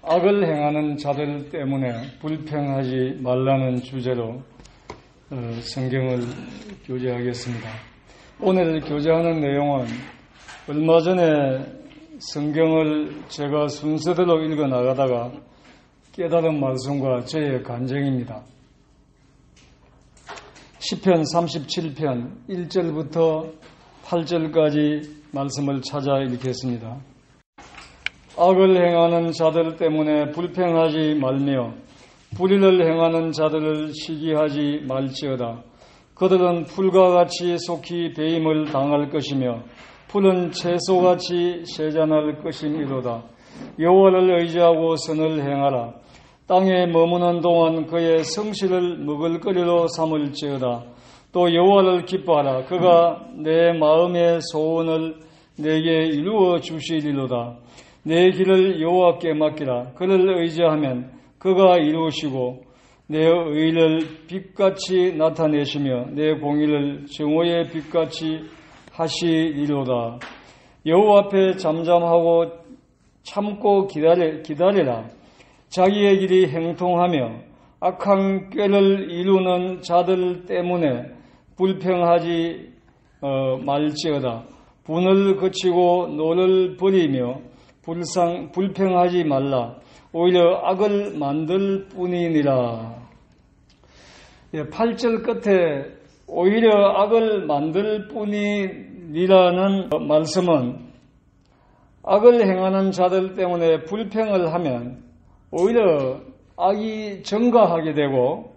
악을 행하는 자들 때문에 불평하지 말라는 주제로 성경을 교제하겠습니다. 오늘 교제하는 내용은 얼마 전에 성경을 제가 순서대로 읽어 나가다가 깨달은 말씀과 저의 간증입니다. 시편 37편 1절부터 8절까지 말씀을 찾아 읽겠습니다. 악을 행하는 자들 때문에 불평하지 말며 불의를 행하는 자들을 시기하지 말지어다. 그들은 풀과 같이 속히 배임을 당할 것이며 풀은 채소같이 세잔할 것이니로다. 여호와를 의지하고 선을 행하라. 땅에 머무는 동안 그의 성실을 먹을거리로 삼을지어다. 또 여호와를 기뻐하라. 그가 내 마음의 소원을 내게 이루어 주시리로다. 내 길을 여호와께 맡기라. 그를 의지하면 그가 이루시고 내 의를 빛같이 나타내시며 내 공의를 정오의 빛같이 하시리로다. 여호와 앞에 잠잠하고 참고 기다리라. 자기의 길이 행통하며 악한 꾀를 이루는 자들 때문에 불평하지 말지어다. 분을 그치고 노를 버리며 불평하지 말라. 오히려 악을 만들 뿐이니라. 8절 끝에 오히려 악을 만들 뿐이니라는 말씀은 악을 행하는 자들 때문에 불평을 하면 오히려 악이 증가하게 되고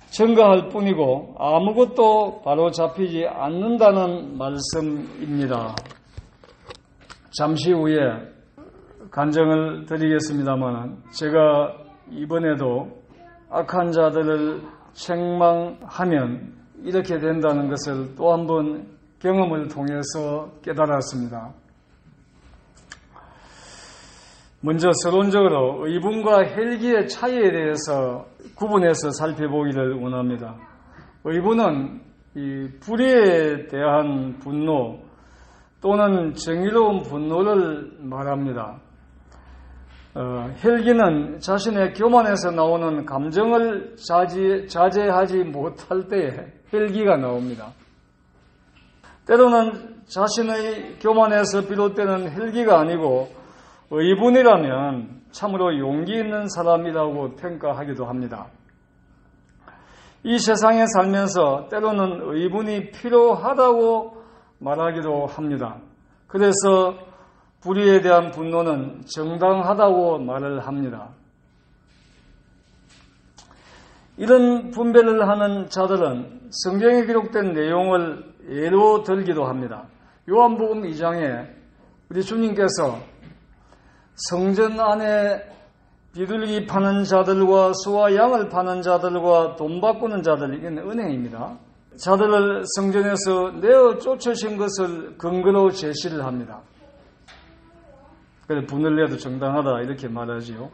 증가할 뿐이고 아무것도 바로 잡히지 않는다는 말씀입니다. 잠시 후에 간증을 드리겠습니다만 제가 이번에도 악한 자들을 책망하면 이렇게 된다는 것을 또 한 번 경험을 통해서 깨달았습니다. 먼저 서론적으로 의분과 헬기의 차이에 대해서 구분해서 살펴보기를 원합니다. 의분은 이 불의에 대한 분노 또는 정의로운 분노를 말합니다. 헬기는 자신의 교만에서 나오는 감정을 자제하지 못할 때에 헬기가 나옵니다. 때로는 자신의 교만에서 비롯되는 헬기가 아니고 의분이라면 참으로 용기 있는 사람이라고 평가하기도 합니다. 이 세상에 살면서 때로는 의분이 필요하다고 말하기도 합니다. 그래서 불의에 대한 분노는 정당하다고 말을 합니다. 이런 분별을 하는 자들은 성경에 기록된 내용을 예로 들기도 합니다. 요한복음 2장에 우리 주님께서 성전 안에 비둘기 파는 자들과 소와 양을 파는 자들과 돈 바꾸는 자들, 이건 은행입니다. 자들을 성전에서 내어 쫓으신 것을 근거로 제시를 합니다. 그래서 분을 내도 정당하다 이렇게 말하지요.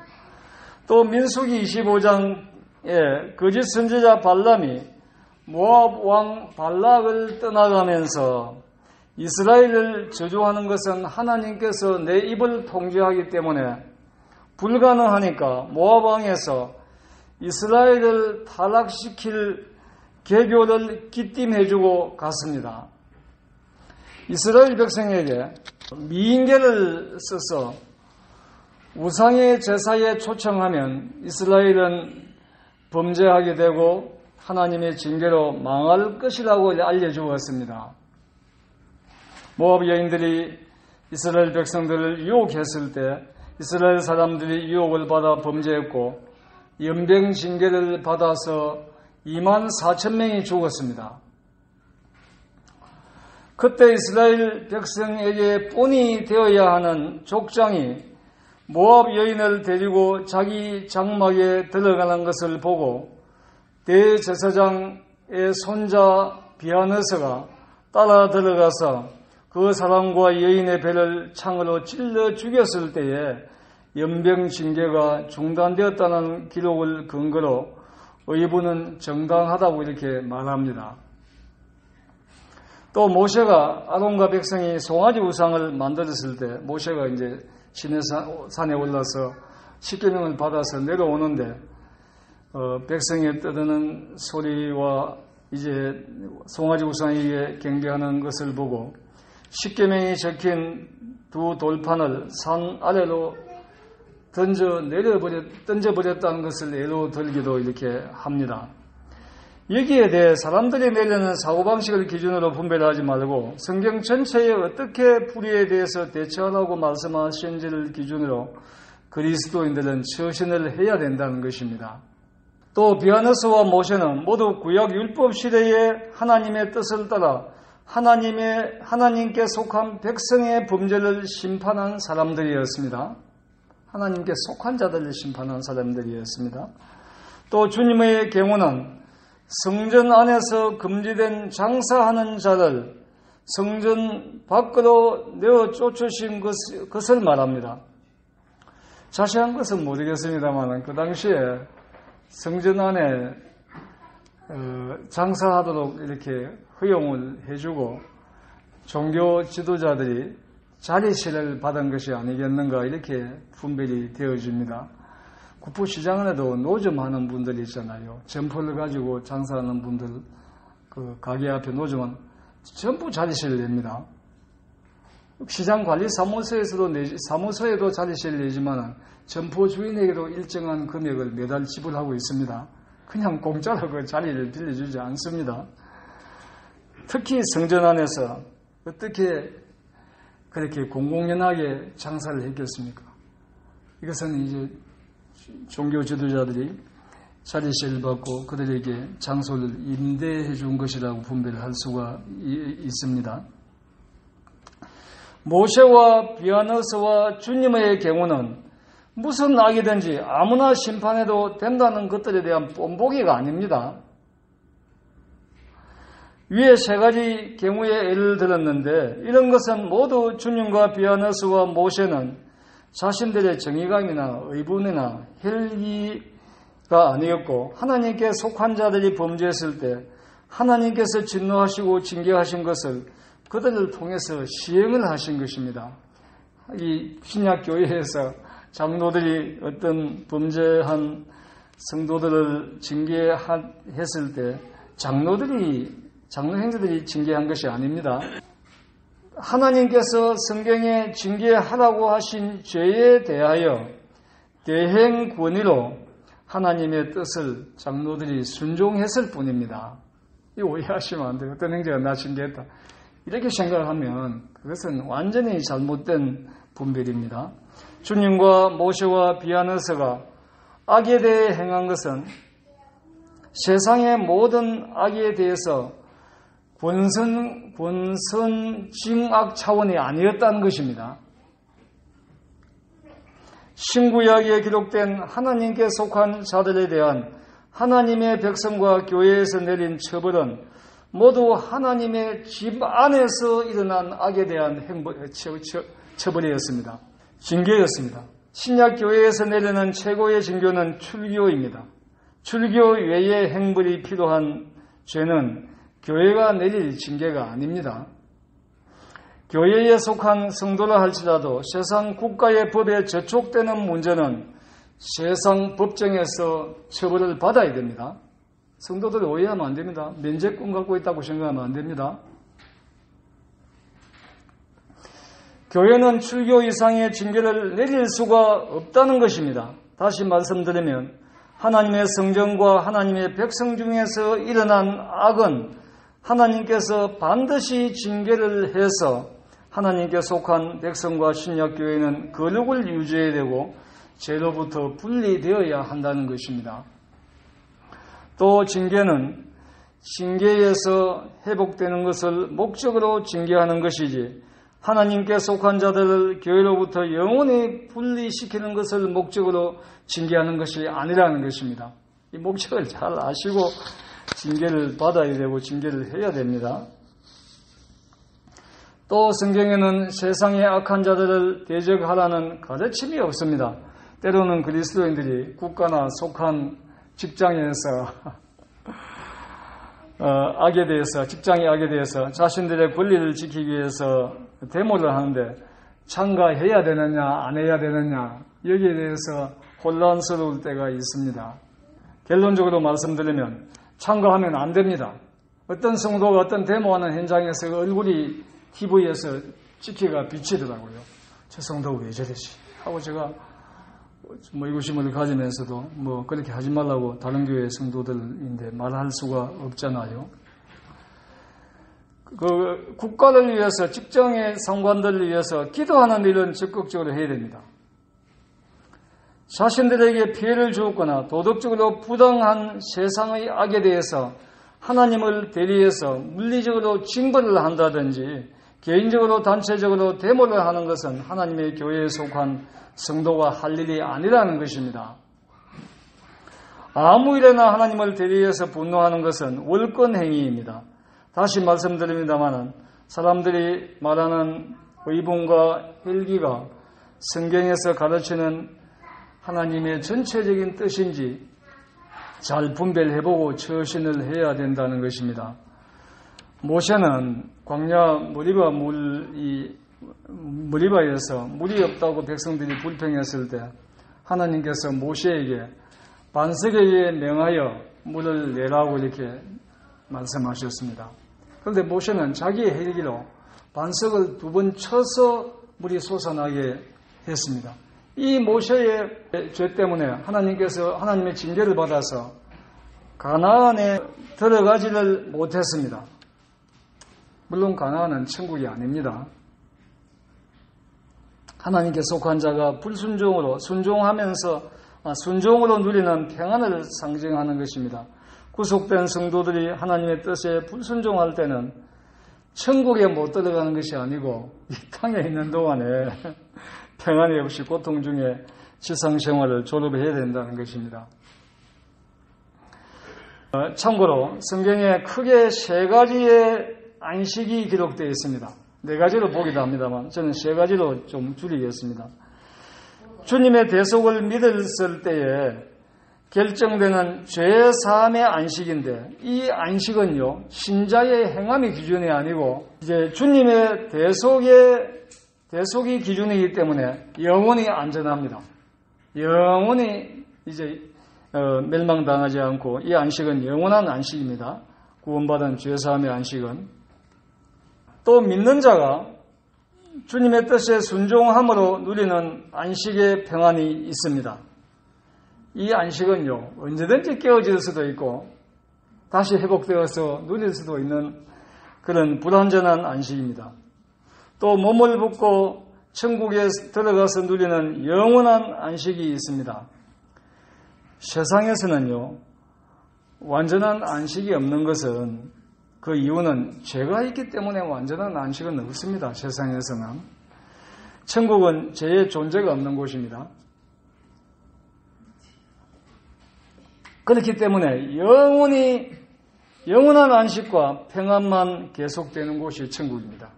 또 민수기 25장에 거짓 선지자 발람이 모압 왕 발락을 떠나가면서 이스라엘을 저주하는 것은 하나님께서 내 입을 통제하기 때문에 불가능하니까 모압 왕에서 이스라엘을 타락시킬 계교를 기띔해주고 갔습니다. 이스라엘 백성에게 미인계를 써서 우상의 제사에 초청하면 이스라엘은 범죄하게 되고 하나님의 징계로 망할 것이라고 알려주었습니다. 모압 여인들이 이스라엘 백성들을 유혹했을 때 이스라엘 사람들이 유혹을 받아 범죄했고 연병 징계를 받아서 24,000명이 죽었습니다. 그때 이스라엘 백성에게 본이 되어야 하는 족장이 모압 여인을 데리고 자기 장막에 들어가는 것을 보고 대제사장의 손자 비아느스가 따라 들어가서 그 사람과 여인의 배를 창으로 찔러 죽였을 때에 연병 징계가 중단되었다는 기록을 근거로 의분은 정당하다고 이렇게 말합니다. 또 모세가 아론과 백성이 송아지 우상을 만들었을 때 모세가 이제 산에 올라서 십계명을 받아서 내려오는데 백성의 떠드는 소리와 이제 송아지 우상에게 경배하는 것을 보고 십계명이 적힌 두 돌판을 산 아래로 던져버렸다는 것을 예로 들기도 이렇게 합니다. 여기에 대해 사람들이 내려는 사고방식을 기준으로 분배를 하지 말고 성경 전체에 어떻게 불의에 대해서 대처하라고 말씀하신지를 기준으로 그리스도인들은 처신을 해야 된다는 것입니다. 또 비아너스와 모세는 모두 구약 율법 시대에 하나님의 뜻을 따라 하나님께 속한 백성의 범죄를 심판한 사람들이었습니다. 하나님께 속한 자들을 심판한 사람들이었습니다. 또 주님의 경우는 성전 안에서 금지된 장사하는 자를 성전 밖으로 내어 쫓으신 것을 말합니다. 자세한 것은 모르겠습니다만 그 당시에 성전 안에 장사하도록 이렇게 허용을 해주고 종교 지도자들이 자리실을 받은 것이 아니겠는가 이렇게 분별이 되어집니다. 구포시장 안에도 노점하는 분들이 있잖아요. 점포를 가지고 장사하는 분들 그 가게 앞에 노점은 전부 자리실을 냅니다. 사무소에도 자리실을 내지만 점포 주인에게도 일정한 금액을 매달 지불하고 있습니다. 그냥 공짜로 그 자리를 빌려주지 않습니다. 특히 성전 안에서 어떻게 그렇게 공공연하게 장사를 했겠습니까? 이것은 이제 종교 지도자들이 자리세를 받고 그들에게 장소를 임대해 준 것이라고 분별을 할 수가 있습니다. 모세와 비아너스와 주님의 경우는 무슨 악이든지 아무나 심판해도 된다는 것들에 대한 본보기가 아닙니다. 위에 세 가지 경우의 예를 들었는데 이런 것은 모두 주님과 비아너스와 모세는 자신들의 정의감이나 의분이나 혈기가 아니었고 하나님께 속한 자들이 범죄했을 때 하나님께서 진노하시고 징계하신 것을 그들을 통해서 시행을 하신 것입니다. 이 신약교회에서 장로들이 어떤 범죄한 성도들을 징계했을 때 장로 행제들이 징계한 것이 아닙니다. 하나님께서 성경에 징계하라고 하신 죄에 대하여 대행 권위로 하나님의 뜻을 장로들이 순종했을 뿐입니다. 이 오해하시면 안 돼요. 어떤 행제가 나 징계했다. 이렇게 생각하면 그것은 완전히 잘못된 분별입니다. 주님과 모세와 비아너스가 악에 대해 행한 것은 세상의 모든 악에 대해서 권선징악 차원이 아니었다는 것입니다. 신구약에 기록된 하나님께 속한 자들에 대한 하나님의 백성과 교회에서 내린 처벌은 모두 하나님의 집 안에서 일어난 악에 대한 처벌이었습니다. 징계였습니다. 신약교회에서 내리는 최고의 징계는 출교입니다. 출교 외의 행벌이 필요한 죄는 교회가 내릴 징계가 아닙니다. 교회에 속한 성도라 할지라도 세상 국가의 법에 저촉되는 문제는 세상 법정에서 처벌을 받아야 됩니다. 성도들 오해하면 안 됩니다. 면죄권 갖고 있다고 생각하면 안 됩니다. 교회는 출교 이상의 징계를 내릴 수가 없다는 것입니다. 다시 말씀드리면 하나님의 성전과 하나님의 백성 중에서 일어난 악은 하나님께서 반드시 징계를 해서 하나님께 속한 백성과 신약교회는 거룩을 유지해야 되고 죄로부터 분리되어야 한다는 것입니다. 또 징계는 징계에서 회복되는 것을 목적으로 징계하는 것이지 하나님께 속한 자들을 교회로부터 영원히 분리시키는 것을 목적으로 징계하는 것이 아니라는 것입니다. 이 목적을 잘 아시고 징계를 받아야 되고 징계를 해야 됩니다. 또 성경에는 세상의 악한 자들을 대적하라는 가르침이 없습니다. 때로는 그리스도인들이 국가나 속한 직장에서 직장의 악에 대해서 자신들의 권리를 지키기 위해서 데모를 하는데 참가해야 되느냐 안 해야 되느냐 여기에 대해서 혼란스러울 때가 있습니다. 결론적으로 말씀드리면 참가하면 안 됩니다. 어떤 성도가 어떤 데모하는 현장에서 얼굴이 TV에서 찍히가 비치더라고요. 저 성도가 왜 저러지? 하고 제가 의구심을 가지면서도 그렇게 하지 말라고 다른 교회 성도들인데 말할 수가 없잖아요. 국가를 위해서 직장의 상관들을 위해서 기도하는 일은 적극적으로 해야 됩니다. 자신들에게 피해를 주었거나 도덕적으로 부당한 세상의 악에 대해서 하나님을 대리해서 물리적으로 징벌을 한다든지 개인적으로 단체적으로 데모를 하는 것은 하나님의 교회에 속한 성도가 할 일이 아니라는 것입니다. 아무 일에나 하나님을 대리해서 분노하는 것은 월권 행위입니다. 다시 말씀드립니다만 사람들이 말하는 의분과 헬기가 성경에서 가르치는 하나님의 전체적인 뜻인지 잘 분별해보고 처신을 해야 된다는 것입니다. 모세는 광야 머리바에서 물이 없다고 백성들이 불평했을 때 하나님께서 모세에게 반석에 의해 명하여 물을 내라고 이렇게 말씀하셨습니다. 그런데 모세는 자기의 헬기로 반석을 2번 쳐서 물이 솟아나게 했습니다. 이 모세의 죄 때문에 하나님께서 하나님의 징계를 받아서 가나안에 들어가지를 못했습니다. 물론 가나안은 천국이 아닙니다. 하나님께 속한 자가 불순종으로 순종으로 누리는 평안을 상징하는 것입니다. 구속된 성도들이 하나님의 뜻에 불순종할 때는 천국에 못 들어가는 것이 아니고 이 땅에 있는 동안에 평안이 없이 고통 중에 지상생활을 졸업해야 된다는 것입니다. 참고로 성경에 크게 3가지의 안식이 기록되어 있습니다. 4가지로 보기도 합니다만 저는 3가지로 좀 줄이겠습니다. 주님의 대속을 믿었을 때에 결정되는 죄 사함의 안식인데 이 안식은요 신자의 행함이 기준이 아니고 이제 주님의 대속이 기준이기 때문에 영원히 안전합니다. 영원히 이제 멸망당하지 않고 이 안식은 영원한 안식입니다. 구원받은 죄 사함의 안식은 또 믿는 자가 주님의 뜻에 순종함으로 누리는 안식의 평안이 있습니다. 이 안식은요 언제든지 깨어질 수도 있고 다시 회복되어서 누릴 수도 있는 그런 불완전한 안식입니다. 또 몸을 붓고 천국에 들어가서 누리는 영원한 안식이 있습니다. 세상에서는요 완전한 안식이 없는 것은 그 이유는 죄가 있기 때문에 완전한 안식은 없습니다. 세상에서는. 천국은 죄의 존재가 없는 곳입니다. 그렇기 때문에 영원한 안식과 평안만 계속되는 곳이 천국입니다.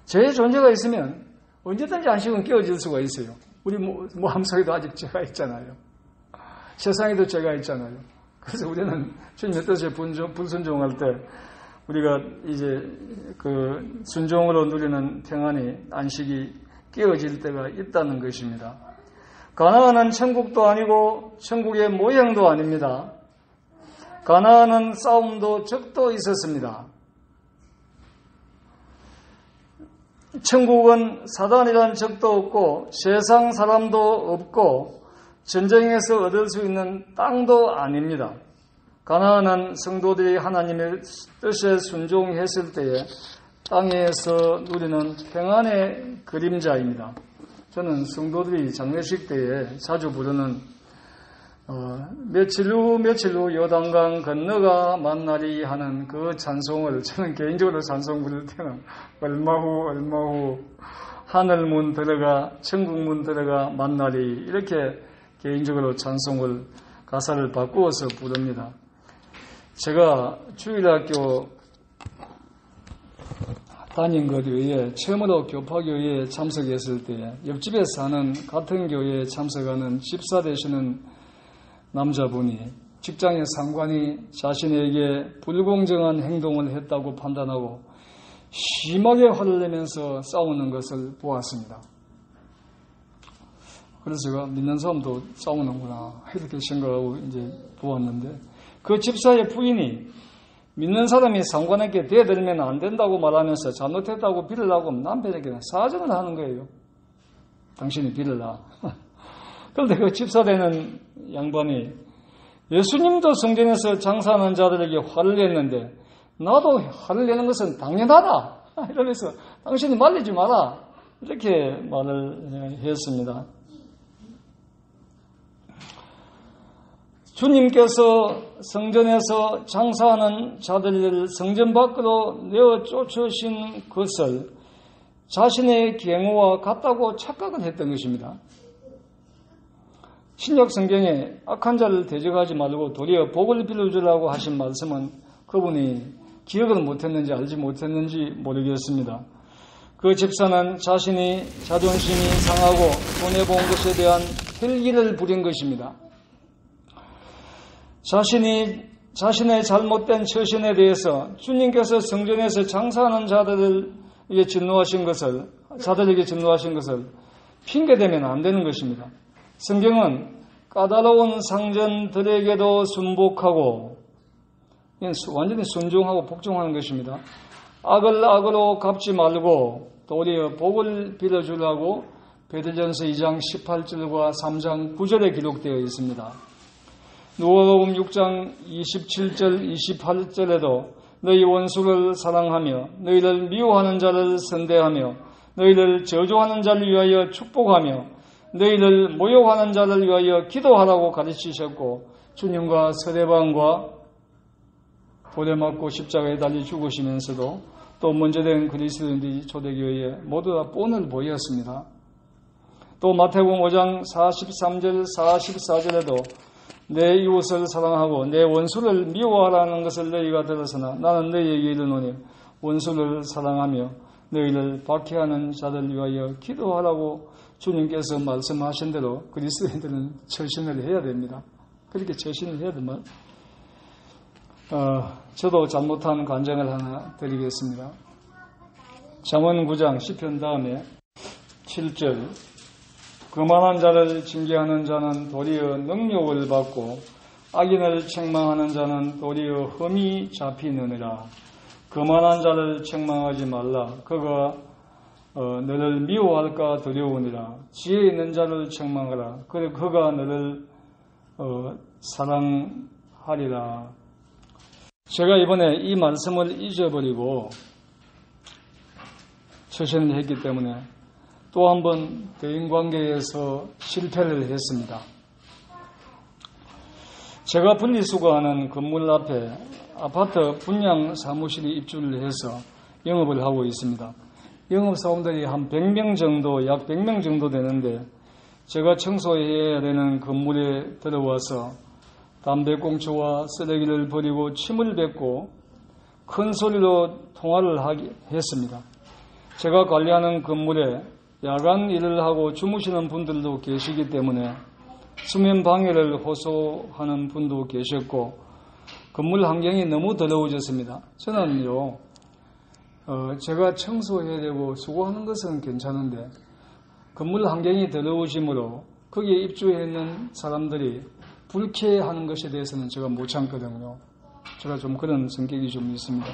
죄의 존재가 있으면 언제든지 안식은 깨어질 수가 있어요. 우리 마음속에도 아직 죄가 있잖아요. 세상에도 죄가 있잖아요. 그래서 우리는 주님의 뜻에 불순종할 때 우리가 이제 그 순종으로 누리는 평안이 안식이 깨어질 때가 있다는 것입니다. 가나안은 천국도 아니고 천국의 모형도 아닙니다. 가나안은 싸움도 적도 있었습니다. 천국은 사단이라는 적도 없고 세상 사람도 없고 전쟁에서 얻을 수 있는 땅도 아닙니다. 가나안은 성도들이 하나님의 뜻에 순종했을 때에 땅에서 누리는 평안의 그림자입니다. 저는 성도들이 장례식 때에 자주 부르는 며칠 후 요단강 건너가 만나리 하는 그 찬송을 저는 개인적으로 찬송 부를 때는 얼마 후 하늘문 들어가 천국문 들어가 만나리 이렇게 개인적으로 찬송을 가사를 바꾸어서 부릅니다. 제가 주일학교 다닌 것 외에 처음으로 교파교회에 참석했을 때 옆집에 사는 같은 교회에 참석하는 집사 되시는 남자분이 직장의 상관이 자신에게 불공정한 행동을 했다고 판단하고 심하게 화를 내면서 싸우는 것을 보았습니다. 그래서 제가 믿는 사람도 싸우는구나 이렇게 생각하고 이제 보았는데, 그 집사의 부인이 믿는 사람이 상관에게 대들면 안 된다고 말하면서 잘못했다고 빌으려고 남편에게 사정을 하는 거예요. 당신이 빌으라. 그런데 그 집사되는 양반이 예수님도 성전에서 장사하는 자들에게 화를 냈는데 나도 화를 내는 것은 당연하다 이러면서 당신이 말리지 마라 이렇게 말을 했습니다. 주님께서 성전에서 장사하는 자들을 성전 밖으로 내어 쫓으신 것을 자신의 경우와 같다고 착각을 했던 것입니다. 신약 성경에 악한 자를 대적하지 말고 도리어 복을 빌어주라고 하신 말씀은 그분이 기억을 못했는지 알지 못했는지 모르겠습니다. 그 집사는 자신이 자존심이 상하고 손해본 것에 대한 혈기를 부린 것입니다. 자신의 잘못된 처신에 대해서 주님께서 성전에서 장사하는 자들에게 진노하신 것을 핑계대면 안 되는 것입니다. 성경은 까다로운 상전들에게도 순복하고 완전히 순종하고 복종하는 것입니다. 악을 악으로 갚지 말고 도리어 복을 빌어주라고 베드로전서 2장 18절과 3장 9절에 기록되어 있습니다. 누가복음 6장 27절 28절에도 너희 원수를 사랑하며 너희를 미워하는 자를 선대하며 너희를 저주하는 자를 위하여 축복하며 너희를 모욕하는 자를 위하여 기도하라고 가르치셨고, 주님과 서대반과 돌에 맞고 십자가에 달려 죽으시면서도 또 먼저 된 그리스도인들이 초대교회에 모두 다 본을 보였습니다. 또 마태복음 5장 43절 44절에도 내 이웃을 사랑하고 내 원수를 미워하라는 것을 너희가 들었으나 나는 너희에게 이르노니 원수를 사랑하며 너희를 박해하는 자들 위하여 기도하라고 주님께서 말씀하신 대로 그리스도인들은 처신을 해야 됩니다. 그렇게 처신을 해야 되면 저도 잘못한 간증을 하나 드리겠습니다. 잠언 9장 시편 다음에 7절 거만한 자를 징계하는 자는 도리어 능욕을 받고 악인을 책망하는 자는 도리어 흠이 잡히느니라. 거만한 자를 책망하지 말라. 그가 너를 미워할까 두려우니라. 지혜 있는 자를 책망하라. 그래 그가 너를 사랑하리라. 제가 이번에 이 말씀을 잊어버리고 처신을 했기 때문에 또 한 번 대인관계에서 실패를 했습니다. 제가 분리수거하는 건물 앞에 아파트 분양 사무실이 입주를 해서 영업을 하고 있습니다. 영업사원들이 한 100명 정도, 약 100명 정도 되는데 제가 청소해야 되는 건물에 들어와서 담배꽁초와 쓰레기를 버리고 침을 뱉고 큰 소리로 통화를 했습니다. 제가 관리하는 건물에 야간 일을 하고 주무시는 분들도 계시기 때문에 수면 방해를 호소하는 분도 계셨고 건물 환경이 너무 더러워졌습니다. 저는요, 제가 청소해야 되고 수고하는 것은 괜찮은데 건물 환경이 더러워지므로 거기에 입주해 있는 사람들이 불쾌해하는 것에 대해서는 제가 못 참거든요. 제가 좀 그런 성격이 좀 있습니다.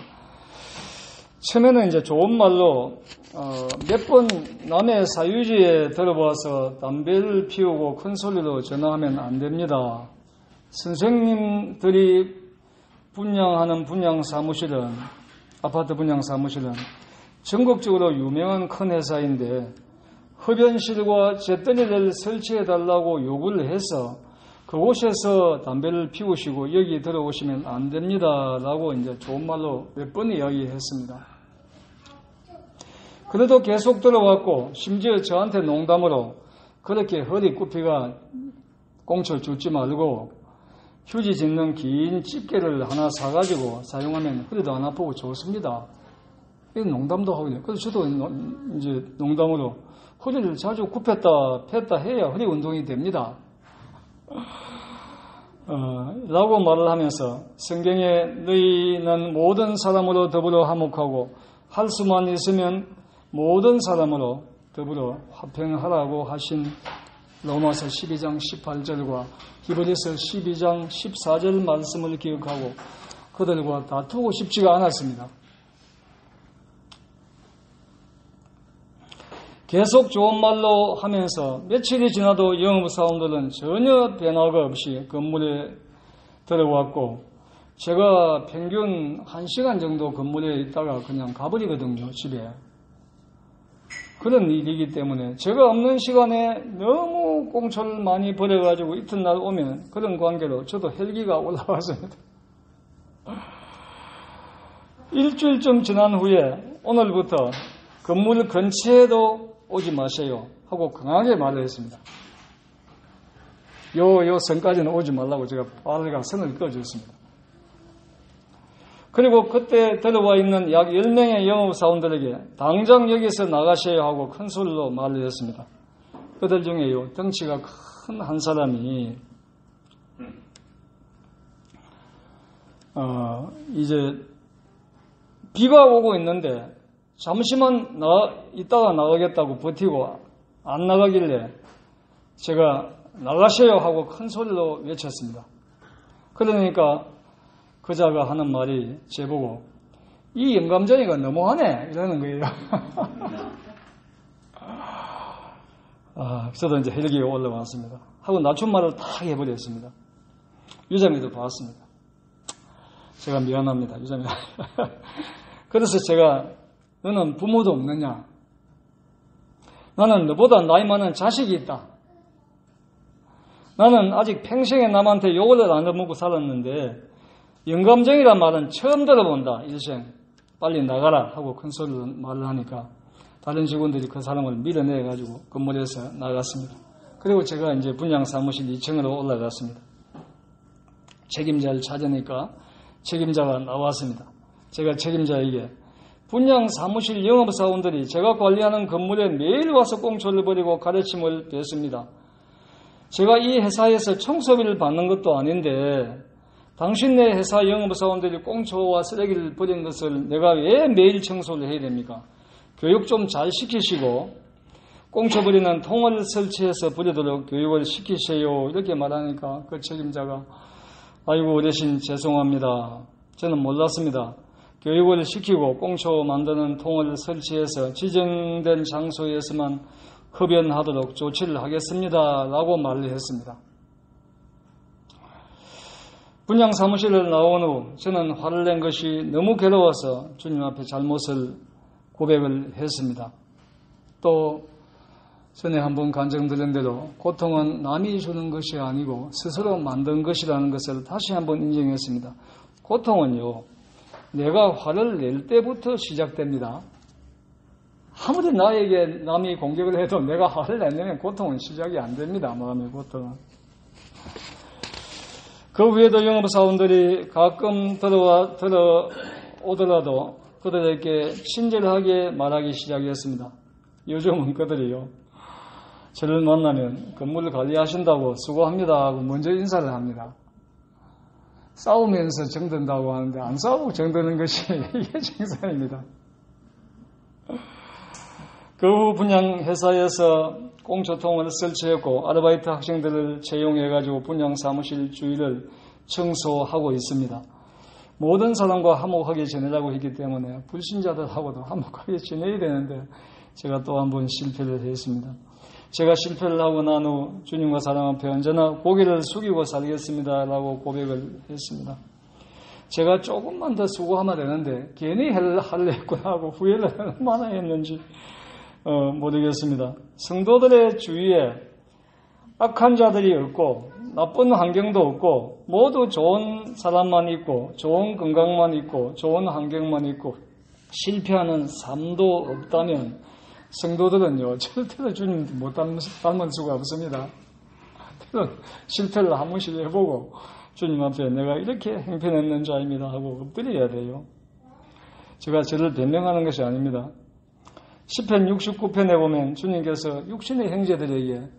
처음에는 이제 좋은 말로 몇 번 남의 사유지에 들어와서 담배를 피우고 큰 소리로 전화하면 안 됩니다. 선생님들이 분양하는 분양사무실은, 아파트 분양사무실은 전국적으로 유명한 큰 회사인데 흡연실과 잿더리를 설치해달라고 요구를 해서 그곳에서 담배를 피우시고 여기 들어오시면 안 됩니다. 라고 이제 좋은 말로 몇 번 이야기했습니다. 그래도 계속 들어왔고 심지어 저한테 농담으로 그렇게 허리 굽히가 꽁초 줍지 말고 휴지 짓는 긴 집게를 하나 사가지고 사용하면 허리도 안 아프고 좋습니다. 이 농담도 하고 있네요. 그래서 저도 이제 농담으로 허리를 자주 굽혔다 폈다 해야 허리 운동이 됩니다. 라고 말을 하면서 성경에 너희는 모든 사람으로 더불어 화목하고 할 수만 있으면 모든 사람으로 더불어 화평하라고 하신 로마서 12장 18절과 히브리서 12장 14절 말씀을 기억하고 그들과 다투고 싶지가 않았습니다. 계속 좋은 말로 하면서 며칠이 지나도 영업사원들은 전혀 변화가 없이 건물에 들어왔고 제가 평균 1시간 정도 건물에 있다가 그냥 가버리거든요, 집에. 그런 일이기 때문에 제가 없는 시간에 너무 꽁초를 많이 버려가지고 이튿날 오면 그런 관계로 저도 헬기가 올라왔습니다. 일주일쯤 지난 후에 오늘부터 건물 근처에도 오지 마세요 하고 강하게 말을 했습니다. 요 선까지는 오지 말라고 제가 빨간 선을 꺼줬습니다. 그리고 그때 들어와 있는 약 10명의 영업사원들에게 당장 여기서 나가셔야 하고 큰 소리로 말을 했습니다. 그들 중에요, 덩치가 큰 한 사람이 이제 비가 오고 있는데 잠시만 이따가 나가겠다고 버티고 안 나가길래 제가 나가셔요 하고 큰 소리로 외쳤습니다. 그러니까 그자가 하는 말이 제보고 이 영감쟁이가 너무하네 이러는 거예요. 저도 이제 헬기에 올라왔습니다. 하고 낮춤말을 다 해버렸습니다. 유자미도 봤습니다. 제가 미안합니다. 유자미. 그래서 제가 너는 부모도 없느냐? 나는 너보다 나이 많은 자식이 있다. 나는 아직 평생에 남한테 욕을 안 해먹고 살았는데 영감쟁이란 말은 처음 들어본다. 일생 빨리 나가라 하고 큰 소리로 말을 하니까 다른 직원들이 그 사람을 밀어내가지고 건물에서 나갔습니다. 그리고 제가 이제 분양 사무실 2층으로 올라갔습니다. 책임자를 찾으니까 책임자가 나왔습니다. 제가 책임자에게 분양 사무실 영업사원들이 제가 관리하는 건물에 매일 와서 꽁초를 버리고 가르침을 뱉습니다. 제가 이 회사에서 청소비를 받는 것도 아닌데 당신네 회사 영업사원들이 꽁초와 쓰레기를 버린 것을 내가 왜 매일 청소를 해야 됩니까? 교육 좀 잘 시키시고 꽁초 버리는 통을 설치해서 버리도록 교육을 시키세요. 이렇게 말하니까 그 책임자가 아이고 어르신 죄송합니다. 저는 몰랐습니다. 교육을 시키고 꽁초 만드는 통을 설치해서 지정된 장소에서만 흡연하도록 조치를 하겠습니다. 라고 말을 했습니다. 분양 사무실을 나온 후 저는 화를 낸 것이 너무 괴로워서 주님 앞에 잘못을 고백을 했습니다. 또 전에 한번 간증드린 대로 고통은 남이 주는 것이 아니고 스스로 만든 것이라는 것을 다시 한번 인정했습니다. 고통은요, 내가 화를 낼 때부터 시작됩니다. 아무리 나에게 남이 공격을 해도 내가 화를 내면 고통은 시작이 안 됩니다. 마음의 고통은. 그 외에도 영업사원들이 가끔 들어오더라도 그들에게 친절하게 말하기 시작했습니다. 요즘은 그들이요, 저를 만나면 건물을 관리하신다고 수고합니다 하고 먼저 인사를 합니다. 싸우면서 정든다고 하는데 안 싸우고 정드는 것이 이게 정상입니다. 그 후 분양회사에서 꽁초통을 설치했고 아르바이트 학생들을 채용해가지고 분양사무실 주위를 청소하고 있습니다. 모든 사람과 화목하게 지내라고 했기 때문에 불신자들하고도 화목하게 지내야 되는데 제가 또 한 번 실패를 했습니다. 제가 실패를 하고 난 후 주님과 사랑 앞에 언제나 고개를 숙이고 살겠습니다 라고 고백을 했습니다. 제가 조금만 더 수고하면 되는데 괜히 할래 했구나 하고 후회를 얼마나 했는지 모르겠습니다. 성도들의 주위에 악한 자들이 없고 나쁜 환경도 없고 모두 좋은 사람만 있고 좋은 건강만 있고 좋은 환경만 있고 실패하는 삶도 없다면 성도들은요 절대로 주님 못 닮을 수가 없습니다. 실패를 한 번씩 해보고 주님 앞에 내가 이렇게 행편했는 자입니다 하고 엎드려야 돼요. 제가 저를 변명하는 것이 아닙니다. 시편 69편에 보면 주님께서 육신의 형제들에게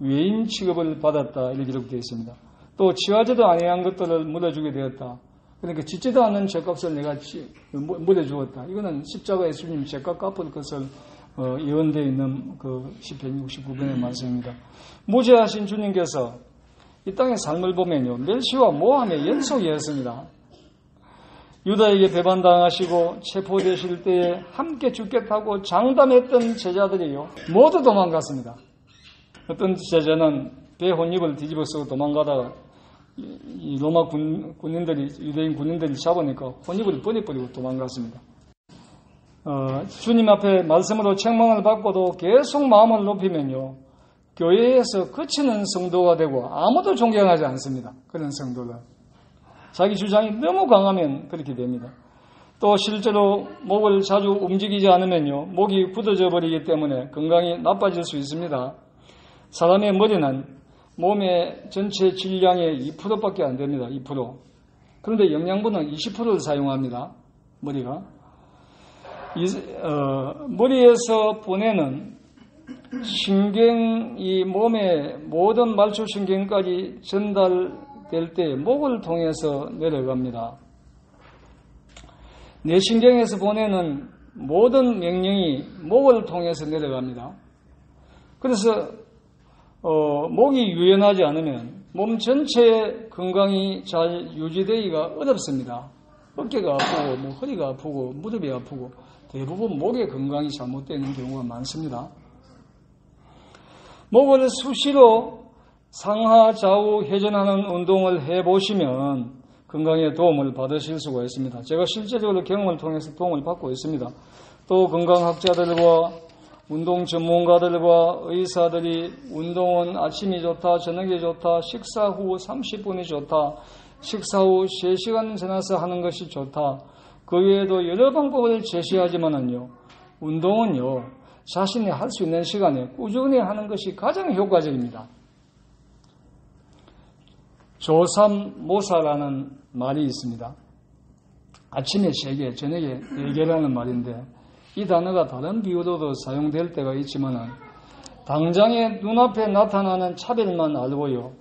외인 취급을 받았다 이렇게 기록되어 있습니다. 또 취하지도 아니한 것들을 물어주게 되었다. 그러니까 짓지도 않은 죄값을 내가 물어주었다. 이거는 십자가에 주님 죄값 갚을 것을 예언되어 있는 그 시편 69편의 말씀입니다. 무죄하신 주님께서 이 땅의 삶을 보면요, 멸시와 모함의 연속이었습니다. 유다에게 배반당하시고 체포되실 때에 함께 죽겠다고 장담했던 제자들이요, 모두 도망갔습니다. 어떤 제자는 배 혼입을 뒤집어 쓰고 도망가다가 이 로마 군인들이, 유대인 군인들이 잡으니까 혼입을 버려버리고 도망갔습니다. 주님 앞에 말씀으로 책망을 받고도 계속 마음을 높이면요, 교회에서 그치는 성도가 되고 아무도 존경하지 않습니다. 그런 성도가. 자기 주장이 너무 강하면 그렇게 됩니다. 또 실제로 목을 자주 움직이지 않으면요, 목이 굳어져 버리기 때문에 건강이 나빠질 수 있습니다. 사람의 머리는 몸의 전체 질량의 2%밖에 안 됩니다. 2%. 그런데 영양분은 20%를 사용합니다. 머리가. 머리에서 보내는 신경이 몸의 모든 말초신경까지 전달될 때 목을 통해서 내려갑니다. 뇌신경에서 보내는 모든 명령이 목을 통해서 내려갑니다. 그래서 목이 유연하지 않으면 몸 전체의 건강이 잘 유지되기가 어렵습니다. 어깨가 아프고 허리가 아프고 무릎이 아프고 대부분 목의 건강이 잘못되는 경우가 많습니다. 목을 수시로 상하 좌우 회전하는 운동을 해보시면 건강에 도움을 받으실 수가 있습니다. 제가 실제적으로 경험을 통해서 도움을 받고 있습니다. 또 건강학자들과 운동 전문가들과 의사들이 운동은 아침이 좋다, 저녁이 좋다, 식사 후 30분이 좋다, 식사 후 3시간 지나서 하는 것이 좋다. 그 외에도 여러 방법을 제시하지만은요, 운동은요, 자신이 할 수 있는 시간에 꾸준히 하는 것이 가장 효과적입니다. 조삼모사라는 말이 있습니다. 아침에 3개, 저녁에 4개라는 말인데, 이 단어가 다른 비유로도 사용될 때가 있지만은 당장에 눈앞에 나타나는 차별만 알고요,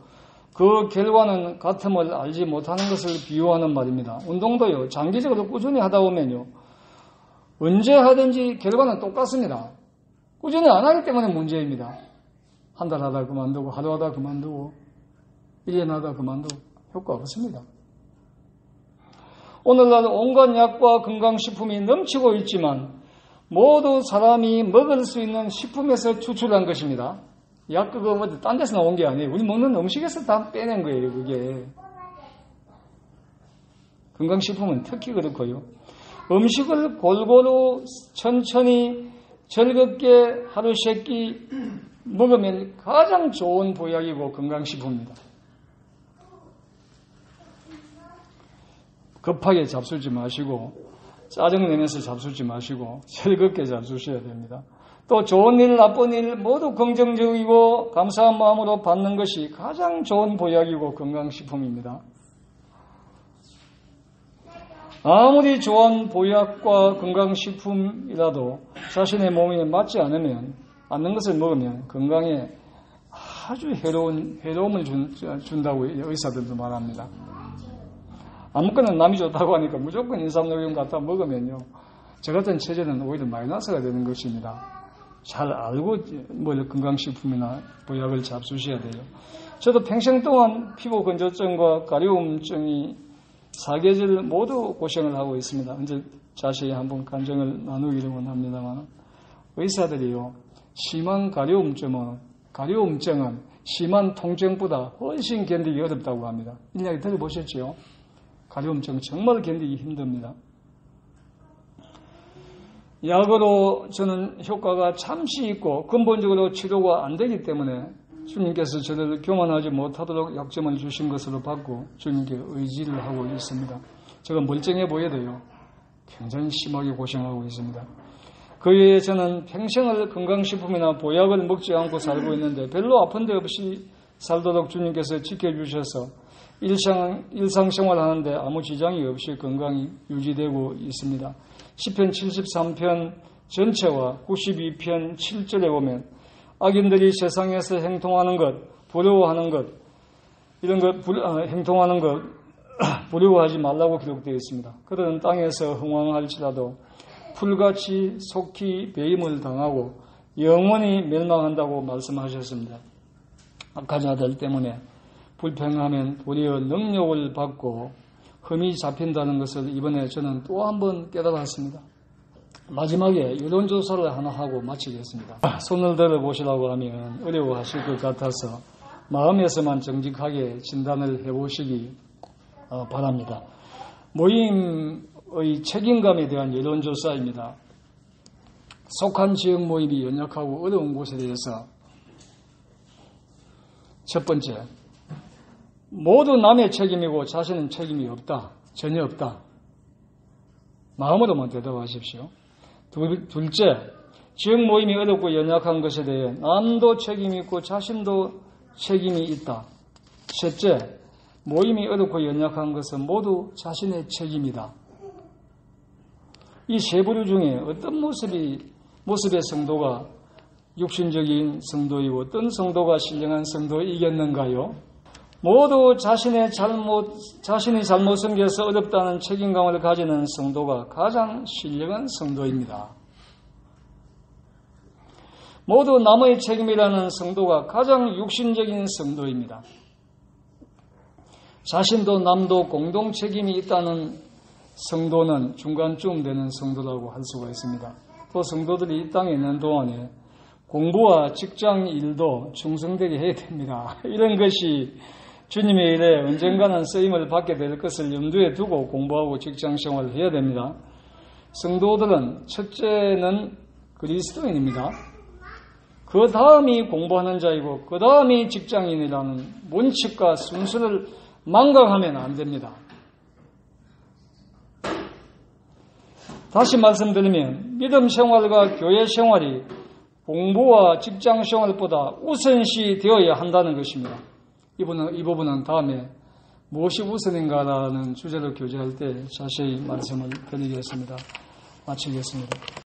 그 결과는 같음을 알지 못하는 것을 비유하는 말입니다. 운동도요, 장기적으로 꾸준히 하다 보면요, 언제 하든지 결과는 똑같습니다. 꾸준히 안 하기 때문에 문제입니다. 한 달 하다 그만두고, 하루 하다 그만두고, 1년 하다 그만두고, 효과 없습니다. 오늘날 온갖 약과 건강식품이 넘치고 있지만 모두 사람이 먹을 수 있는 식품에서 추출한 것입니다. 약 그거 뭐 딴 데서 나온 게 아니에요. 우리 먹는 음식에서 다 빼낸 거예요, 그게. 건강식품은 특히 그렇고요. 음식을 골고루 천천히 즐겁게 하루 3끼 먹으면 가장 좋은 보약이고 건강식품입니다. 급하게 잡수지 마시고 짜증내면서 잡수지 마시고 즐겁게 잡수셔야 됩니다. 또 좋은 일, 나쁜 일 모두 긍정적이고 감사한 마음으로 받는 것이 가장 좋은 보약이고 건강식품입니다. 아무리 좋은 보약과 건강식품이라도 자신의 몸에 맞지 않는 것을 먹으면 건강에 아주 해로움을 준다고 의사들도 말합니다. 아무거나 남이 좋다고 하니까 무조건 인삼녹용 갖다 먹으면요, 저 같은 체질은 오히려 마이너스가 되는 것입니다. 잘 알고 건강식품이나 보약을 잡수셔야 돼요. 저도 평생 동안 피부 건조증과 가려움증이 사계절 모두 고생을 하고 있습니다. 언제 자세히 한번 간증을 나누기를 원합니다만, 의사들이요, 심한 가려움증은 심한 통증보다 훨씬 견디기 어렵다고 합니다. 이 이야기 들어보셨죠? 가려움증 정말 견디기 힘듭니다. 약으로 저는 효과가 잠시 있고 근본적으로 치료가 안 되기 때문에 주님께서 저를 교만하지 못하도록 약점을 주신 것으로 받고 주님께 의지를 하고 있습니다. 제가 멀쩡해 보여도요, 굉장히 심하게 고생하고 있습니다. 그 외에 저는 평생을 건강식품이나 보약을 먹지 않고 살고 있는데 별로 아픈 데 없이 살도록 주님께서 지켜주셔서 일상생활하는데 아무 지장이 없이 건강이 유지되고 있습니다. 시편 73편 전체와 92편 7절에 보면 악인들이 세상에서 행동하는 것, 부러워하는 것, 이런 것, 행동하는 것, 부리고 하지 말라고 기록되어 있습니다. 그들은 땅에서 흥왕할지라도 풀같이 속히 배임을 당하고 영원히 멸망한다고 말씀하셨습니다. 악한 자들 때문에 불평하면 도리어 능력을 받고 흠이 잡힌다는 것을 이번에 저는 또 한 번 깨달았습니다. 마지막에 여론조사를 하나 하고 마치겠습니다. 손을 들어보시라고 하면 어려워하실 것 같아서 마음에서만 정직하게 진단을 해보시기 바랍니다. 모임의 책임감에 대한 여론조사입니다. 속한 지역 모임이 연약하고 어려운 곳에 대해서 첫 번째, 모두 남의 책임이고 자신은 책임이 없다. 전혀 없다. 마음으로만 대답하십시오. 둘째, 지역 모임이 어렵고 연약한 것에 대해 남도 책임이 있고 자신도 책임이 있다. 셋째, 모임이 어렵고 연약한 것은 모두 자신의 책임이다. 이 세 부류 중에 어떤 모습의 성도가 육신적인 성도이고 어떤 성도가 신령한 성도이겠는가요? 모두 자신이 잘못 섬겨서 어렵다는 책임감을 가지는 성도가 가장 신령한 성도입니다. 모두 남의 책임이라는 성도가 가장 육신적인 성도입니다. 자신도 남도 공동 책임이 있다는 성도는 중간쯤 되는 성도라고 할 수가 있습니다. 또 성도들이 이 땅에 있는 동안에 공부와 직장 일도 충성되게 해야 됩니다. 이런 것이 주님의 일에 언젠가는 쓰임을 받게 될 것을 염두에 두고 공부하고 직장 생활을 해야 됩니다. 성도들은 첫째는 그리스도인입니다. 그 다음이 공부하는 자이고 그 다음이 직장인이라는 원칙과 순서를 망각하면 안 됩니다. 다시 말씀드리면 믿음 생활과 교회 생활이 공부와 직장 생활보다 우선시 되어야 한다는 것입니다. 이 부분은 다음에 무엇이 우선인가라는 주제로 교제할 때 자세히 말씀을 드리겠습니다. 마치겠습니다.